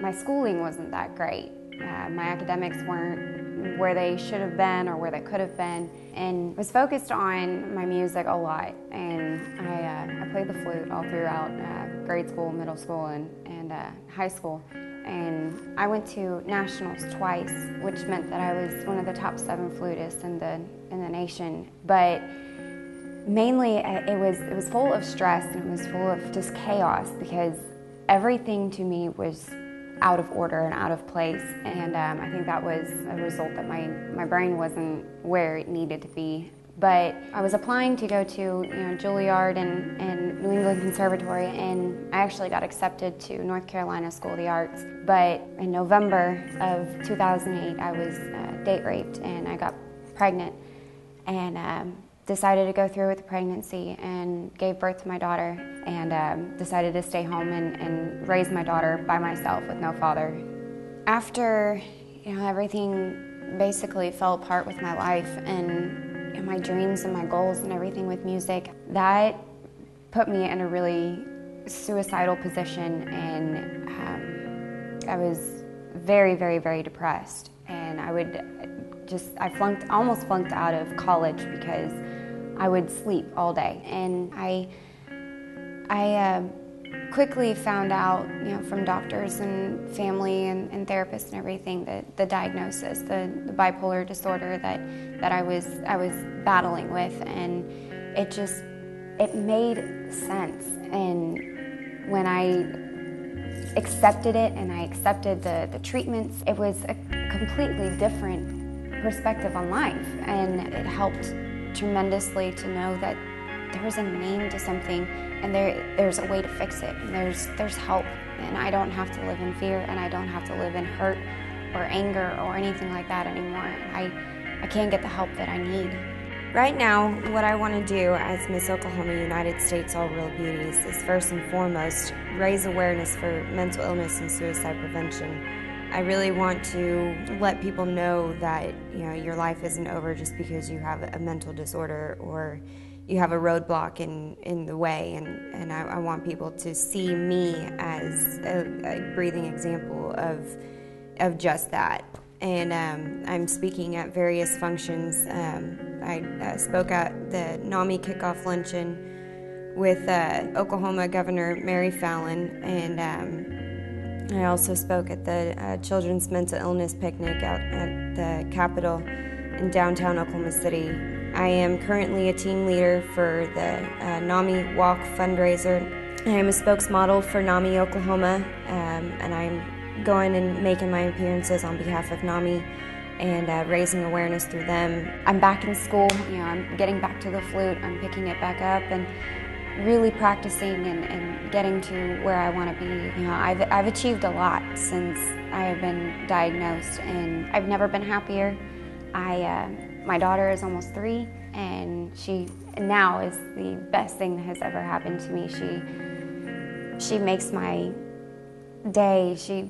My schooling wasn't that great. My academics weren't where they should have been or where they could have been, and was focused on my music a lot. And I played the flute all throughout grade school, middle school, and high school. And I went to nationals twice, which meant that I was one of the top 7 flutists in the nation. But mainly, it was full of stress, and it was full of just chaos, because everything to me was out of order and out of place. And I think that was a result that my brain wasn't where it needed to be. But I was applying to go to Juilliard and New England Conservatory, and I actually got accepted to North Carolina School of the Arts. But in November of 2008, I was date raped, and I got pregnant, and decided to go through with the pregnancy and gave birth to my daughter, and decided to stay home and raise my daughter by myself with no father. After everything basically fell apart with my life, and my dreams and my goals and everything with music, that put me in a really suicidal position, and I was very, very, very depressed. And I almost flunked out of college because I would sleep all day. And I quickly found out, from doctors and family and therapists and everything, that the diagnosis, the bipolar disorder that I was battling with, and it made sense. And when I accepted it and I accepted the treatments, it was a completely different perspective on life, and it helped tremendously to know that there was a name to something, and there's a way to fix it, and there's help, and I don't have to live in fear, and I don't have to live in hurt or anger or anything like that anymore. I can get the help that I need. Right now, what I want to do as Miss Oklahoma United States All World Beauties is first and foremost raise awareness for mental illness and suicide prevention. I really want to let people know that your life isn't over just because you have a mental disorder or you have a roadblock in the way, and I want people to see me as a breathing example of just that. And I'm speaking at various functions. I spoke at the NAMI kickoff luncheon with Oklahoma Governor Mary Fallin, and I also spoke at the Children's Mental Illness Picnic out at the Capitol in downtown Oklahoma City. I am currently a team leader for the NAMI Walk fundraiser. I am a spokesmodel for NAMI Oklahoma, and I'm going and making my appearances on behalf of NAMI and raising awareness through them. I'm back in school, I'm getting back to the flute, I'm picking it back up and really practicing and getting to where I want to be. I've achieved a lot since I have been diagnosed, and I've never been happier. My daughter is almost 3, and she now is the best thing that has ever happened to me. She makes my day. She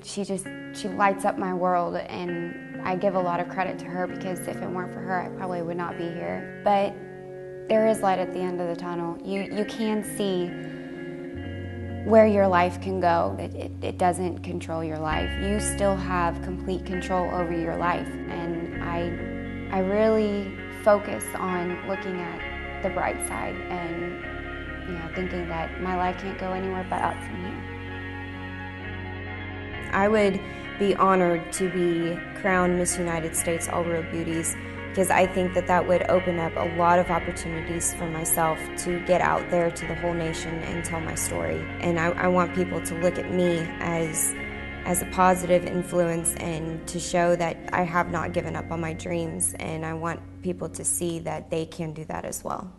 lights up my world, and I give a lot of credit to her, because if it weren't for her, I probably would not be here. But there is light at the end of the tunnel. You can see where your life can go. It doesn't control your life. You still have complete control over your life, and I really focus on looking at the bright side and thinking that my life can't go anywhere but up from here. I would be honored to be crowned Miss United States All World Beauties, because I think that would open up a lot of opportunities for myself to get out there to the whole nation and tell my story. And I want people to look at me as a positive influence, and to show that I have not given up on my dreams, and I want people to see that they can do that as well.